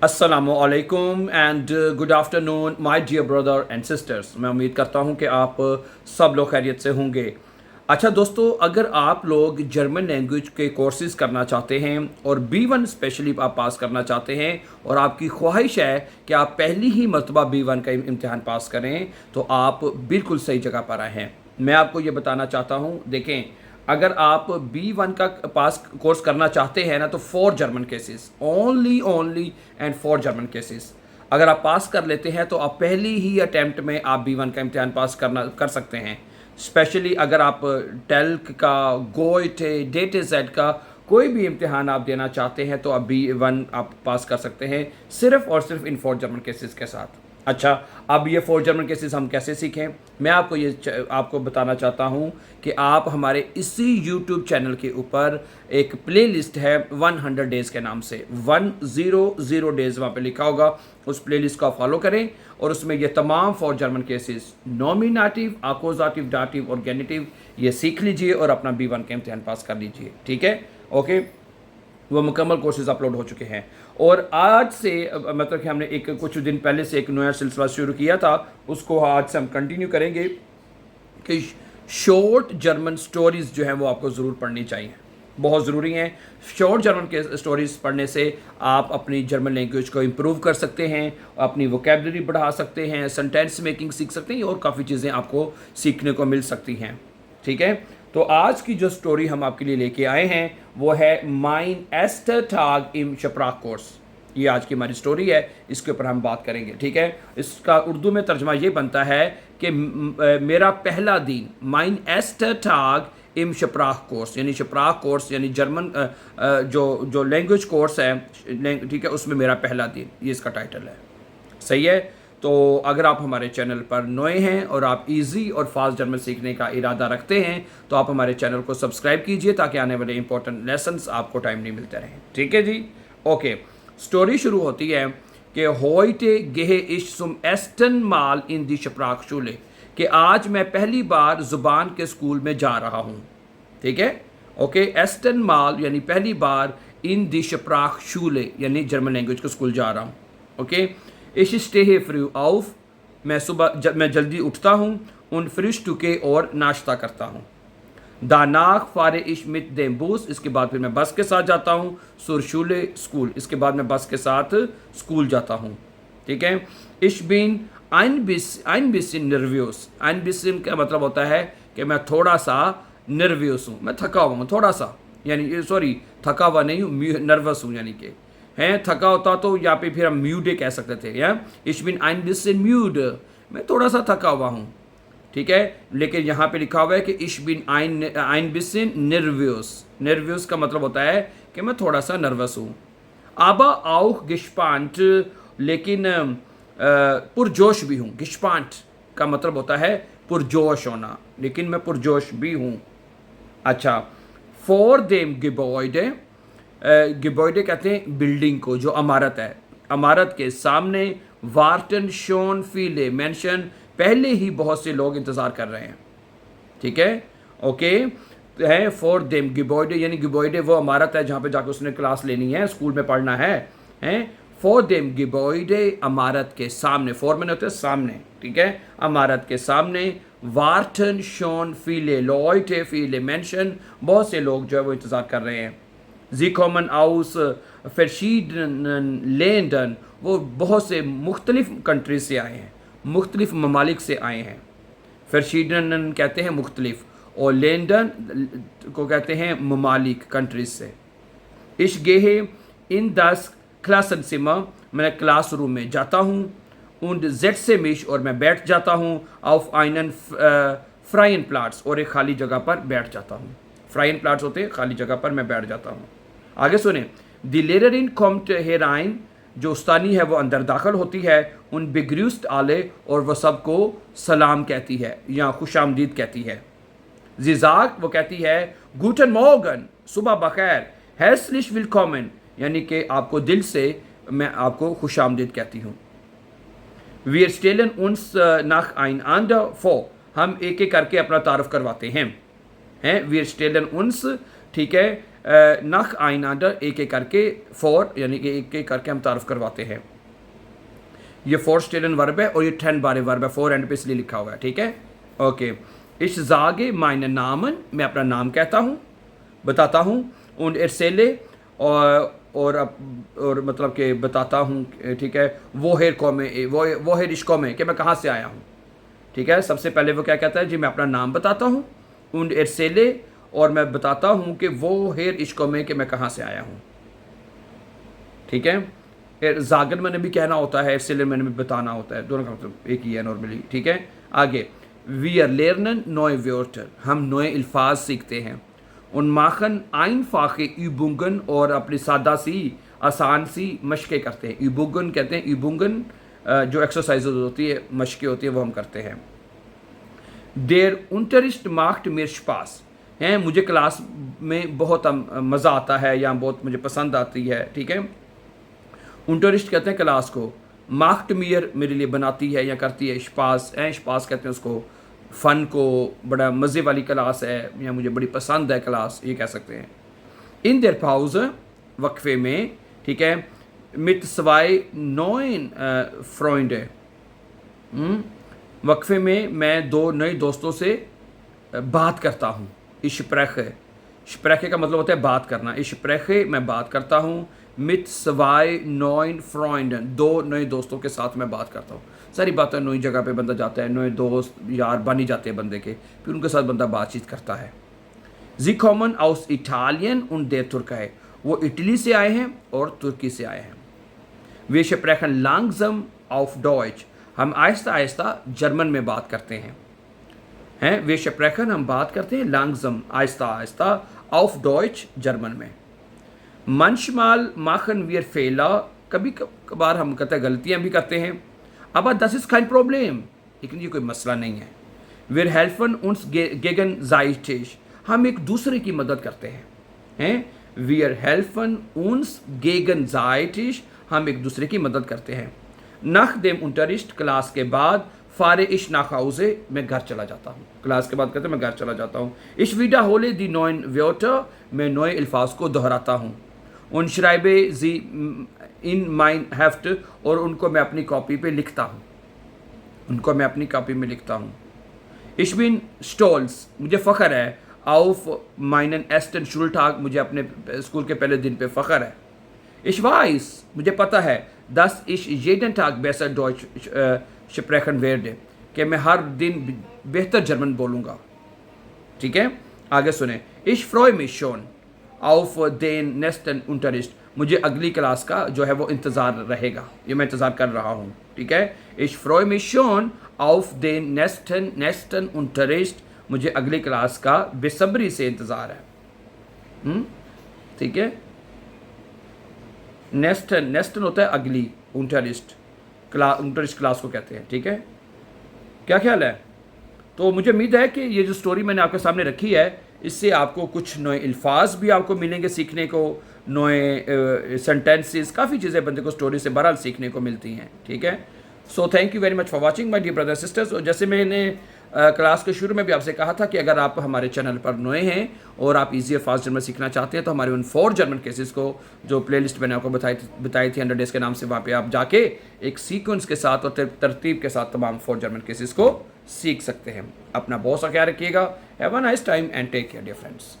अस्सलामुअलैकुम and good afternoon my dear brother and sisters. मैं उम्मीद करता हूं कि आप सब लोग खैरियत से होंगे। अच्छा दोस्तों, अगर आप लोग जर्मन लैंग्वेज के कोर्सेज करना चाहते हैं और B1 स्पेशली आप पास करना चाहते हैं और आपकी ख्वाहिश है कि आप पहली ही मरतबा B1 का इम्तिहान पास करें, तो आप बिल्कुल सही जगह पर आए हैं। मैं आपको ये बताना चाहता हूँ, देखें, अगर आप B1 का पास कोर्स करना चाहते हैं ना, तो 4 German cases only and 4 German cases अगर आप पास कर लेते हैं तो आप पहली ही अटैम्प्ट में आप B1 का इम्तिहान पास कर सकते हैं। स्पेशली अगर आप टेल्क का, गोइटे, DATEZ का कोई भी इम्तिहान आप देना चाहते हैं तो आप B1 आप पास कर सकते हैं, सिर्फ और सिर्फ इन 4 जर्मन केसेस के साथ। अच्छा, अब ये 4 जर्मन केसेस हम कैसे सीखें, मैं आपको बताना चाहता हूँ कि आप हमारे इसी यूट्यूब चैनल के ऊपर एक प्लेलिस्ट है 100 डेज़ के नाम से, 100 डेज़ वहाँ पे लिखा होगा। उस प्लेलिस्ट को फॉलो करें और उसमें ये तमाम 4 जर्मन केसेस, नॉमिनेटिव, आकोजाटिव, डाटिव और गेनेटिव, ये सीख लीजिए और अपना B1 का इम्तिहान पास कर लीजिए। ठीक है, ओके। वो मुकम्मल कोर्सेज अपलोड हो चुके हैं और आज से मतलब कि हमने कुछ दिन पहले से एक नया सिलसिला शुरू किया था, उसको आज से हम कंटिन्यू करेंगे कि शॉर्ट जर्मन स्टोरीज़ जो हैं वो आपको ज़रूर पढ़नी चाहिए, बहुत ज़रूरी हैं। शॉर्ट जर्मन के स्टोरीज़ पढ़ने से आप अपनी जर्मन लैंग्वेज को इम्प्रूव कर सकते हैं, अपनी वोकेबलरी बढ़ा सकते हैं, सेंटेंस मेकिंग सीख सकते हैं और काफ़ी चीज़ें आपको सीखने को मिल सकती हैं। ठीक है, तो आज की जो स्टोरी हम आपके लिए लेके आए हैं वो है माइन एस्टर टाग इम शप्राक कोर्स। ये आज की हमारी स्टोरी है, इसके ऊपर हम बात करेंगे। ठीक है, इसका उर्दू में तर्जमा ये बनता है कि मेरा पहला दिन, माइन एस्टर टाग इम शप्राक कोर्स, यानी शप्राक कोर्स यानी जर्मन जो लैंग्वेज कोर्स है, ठीक है, उसमें मेरा पहला दिन, ये इसका टाइटल है। सही है, तो अगर आप हमारे चैनल पर नए हैं और आप इजी और फास्ट जर्मन सीखने का इरादा रखते हैं तो आप हमारे चैनल को सब्सक्राइब कीजिए ताकि आने वाले इंपॉर्टेंट लेसन्स आपको टाइम नहीं मिलते रहें। ठीक है जी, ओके। स्टोरी शुरू होती है कि होइटे गेहे इश सुम एस्टन माल इन दी शप्राक शूले, कि आज मैं पहली बार ज़ुबान के स्कूल में जा रहा हूँ। ठीक है, ओके। एस्टन माल यानी पहली बार, इन दी शप्राक शूले यानी जर्मन लैंग्वेज के स्कूल जा रहा हूँ। Okay. Ich stehe früh auf, मैं जल्दी उठता हूँ, उन फ्रिश्टुके और नाश्ता करता हूँ। दानाक फारे इश मित देम बूस, इसके बाद फिर मैं बस के साथ जाता हूँ। सुरशुले स्कूल, इसके बाद मैं बस के साथ स्कूल जाता हूँ। ठीक है। इश बिन ein bisschen nervös, ein bisschen का मतलब होता है कि मैं थोड़ा सा नर्वस हूँ, मैं थका हुआ हूँ थोड़ा सा, यानी सॉरी, थका हुआ नहीं हूँ, नर्वस हूँ, यानी कि हैं थका होता तो यहाँ पे फिर हम म्यूडे कह सकते थे, या ich bin ein bisschen müde, मैं थोड़ा सा थका हुआ हूँ। ठीक है, लेकिन यहाँ पे लिखा हुआ है कि ich bin ein bisschen nervös, nervös का मतलब होता है कि मैं थोड़ा सा नर्वस हूँ। aber auch gespannt, लेकिन पुरजोश भी हूँ। gespannt का मतलब होता है पुरजोश होना, लेकिन मैं पुरजोश भी हूँ। अच्छा, for dem Gebäude, गिबॉइडे कहते हैं बिल्डिंग को, जो इमारत है, इमारत के सामने, वार्टन शोन फीले मेंशन, पहले ही बहुत से लोग इंतज़ार कर रहे हैं। ठीक है, ओके है। फॉर देम गिबॉइडे यानी गिबॉइडे वो इमारत है जहाँ पे जाकर उसने क्लास लेनी है, स्कूल में पढ़ना है, हैं। फॉर देम गिबॉइडे, इमारत के सामने, फॉर मैंने होते हैं सामने, ठीक है, इमारत के सामने, वार्टन शोन फीले लॉयटे फीले मेंशन, बहुत से लोग जो है वो इंतज़ार कर रहे हैं। Sie kommen aus verschiedenen Ländern, वो बहुत से मुख्तलिफ कंट्रीज से आए हैं, मुख्तलिफ ममालिक से आए हैं। verschiedenen कहते हैं मुख्तलिफ, और Ländern को कहते हैं ममालिक, कंट्रीज से। Ich gehe in das Klassenzimmer, मैं क्लासरूम में जाता हूँ। und setze mich, और मैं बैठ जाता हूँ। auf einen freien Platz, और एक खाली जगह पर बैठ जाता हूँ। फ्राइन प्लाट्स होते हैं, खाली जगह पर मैं बैठ जाता हूँ। आगे सुने, दी लेररिन कॉम्ट हेराइन, जो उस्तानी है वो अंदर दाखिल होती है। उन बिग्रूस्ट आले, और वह सबको सलाम कहती है या खुश आमदीद कहती है। जिजाक वो कहती है गुटन मॉर्गन, सुबह बखैर, हेर्सलिश विलकॉमन, यानी कि आपको दिल से मैं आपको खुश आमदीद कहती हूँ। वीर स्टेलन उन्स नाख आइन आंडर फो, हम एक एक करके अपना तारुफ करवाते हैं। वीर स्टेलन उन्स, ठीक है, नख आइनाडर एक एक करके फोर यानी कि एक एक करके हम तारफ़ करवाते हैं। ये फोर स्टेलन वर्ब है और ये 10 बारे वर्ब है, फोर एंड पे इसलिए लिखा हुआ है, ठीक है। ओके, इस जागे मायने नामन, मैं अपना नाम कहता हूँ, बताता हूँ। उन इरसेले और मतलब कि बताता हूँ, ठीक है। वो हेर कौमे वो हेर इश्को में कि मैं कहाँ से आया हूँ, ठीक है। सबसे पहले वो क्या कहता है जी, मैं अपना नाम बताता हूँ। उन इरसेले और मैं बताता हूँ कि वो हेर इश्को में कि मैं कहाँ से आया हूँ, ठीक है। जागर मैंने भी कहना होता है, इरसेले मैंने भी बताना होता है, दोनों का मतलब एक ही है नॉर्मली, ठीक है। आगे, वी आर लेरनन नोए व्योर्टर, हम नए अल्फाज सीखते हैं। उन माखन आइन फाके यूबुंगन, और अपनी सादा सी आसान सी मशक़ें करते हैं। यूबुंगन कहते हैं, यूबुंगन जो एक्सरसाइज होती है, मशक़ें होती है, वो हम करते हैं। देर उनटरिस्ट मार्क्ट मेर स्पास हैं, मुझे क्लास में बहुत मज़ा आता है या बहुत मुझे पसंद आती है, ठीक है। उनटरिस्ट कहते हैं क्लास को, मार्क्ट मियर मेरे लिए बनाती है या करती है, स्पास हैं, स्पास कहते हैं उसको, फ़न को, बड़ा मज़े वाली क्लास है या मुझे बड़ी पसंद है क्लास, ये कह सकते हैं। इन देर पाउज, वक्फे में, ठीक है। मित सवाए नोइन फ्रॉइंड, वक्फे में मैं दो नए दोस्तों से बात करता हूँ। इश्प्रेखे, स्प्रेखे का मतलब होता है बात करना। इश्प्रेखे मैं बात करता हूँ। मित सवाए नोइन फ्रॉइंड, दो नए दोस्तों के साथ मैं बात करता हूँ। सारी बातें, नई जगह पे बंदा जाता है, नए दोस्त यार बन ही जाते हैं बंदे के, फिर उनके साथ बंदा बातचीत करता है। जी कॉमन आउस इटालियन उन दे तुर्क है, वो इटली से आए हैं और तुर्की से आए हैं। वे स्प्रेखन लांगजम ऑफ डॉइच, हम आहिस्ता आहिस्ता जर्मन में बात करते हैं। वे स्प्रेखन हम बात करते हैं, लांगजम Aahista Aahista, of Deutsche German में। मंशमाल माखन वियर फेला, कभी कभार हम कहते हैं गलतियाँ भी करते हैं। अब दस इज काइन प्रॉब्लम, लेकिन ये कोई मसला नहीं है। विर हेल्फन उन्स गेगन जाइटिश, हम एक दूसरे की मदद करते हैं। वियर हेल्फन उन्स गेगन जाइटिश, हम एक दूसरे की मदद करते हैं। नख देम उनटरिस्ट, क्लास के बाद। फारे इश नाखाउजे, मैं घर चला जाता हूँ। क्लास के बाद कहते हैं मैं घर चला जाता हूँ। इश वीडा होले दी नोइन व्योटर, मैं नए अल्फाज को दोहराता हूँ। उन शराइबे जी इन माइन हेफ्ट, और उनको मैं अपनी कॉपी पे लिखता हूँ, उनको मैं अपनी कॉपी में लिखता हूँ। इशबिन स्टोल्स, मुझे फ़ख्र है। आउफ माइनन एस्टन शुल्टाग, मुझे अपने स्कूल के पहले दिन पे फ़ख्र है। इशवाइस, मुझे पता है। दस इश येडन टाग बेसर डॉइच स्प्रेखन वेर्डे, कि मैं हर दिन बेहतर जर्मन बोलूँगा, ठीक है। आगे सुने। इश फ्रॉय मिशोन आउफ देन नेस्टन उनटरिस्ट, मुझे अगली क्लास का जो है वो इंतज़ार रहेगा, ये मैं इंतज़ार कर रहा हूँ, ठीक है। इश फ्रॉय मिशोन आउफ देन नेस्टन उनटरिस्ट, मुझे अगली क्लास का बेसब्री से इंतज़ार है, ठीक है। नेस्टन होता है अगली, उनटरिस्ट क्लास को कहते हैं, ठीक है। क्या ख्याल है? तो मुझे उम्मीद है कि ये जो स्टोरी मैंने आपके सामने रखी है, इससे आपको कुछ नए अल्फाज भी आपको मिलेंगे सीखने को, नए सेंटेंसेस, काफ़ी चीज़ें बंदे को स्टोरी से बहरहाल सीखने को मिलती हैं, ठीक है। So thank you very much for watching my dear brother sisters. और जैसे मैंने क्लास के शुरू में भी आपसे कहा था कि अगर आप हमारे चैनल पर नए हैं और आप इजी और फास्ट जर्मन सीखना चाहते हैं, तो हमारे उन 4 जर्मन केसेस को, जो प्लेलिस्ट मैंने आपको बताई थी 100 डेज़ के नाम से, वहाँ पे आप जाके एक सीक्वेंस के साथ और तरतीब के साथ तमाम 4 जर्मन केसेस को सीख सकते हैं। अपना बहुत सा ख्याल रखिएगा। Have a nice time and take care dear friends.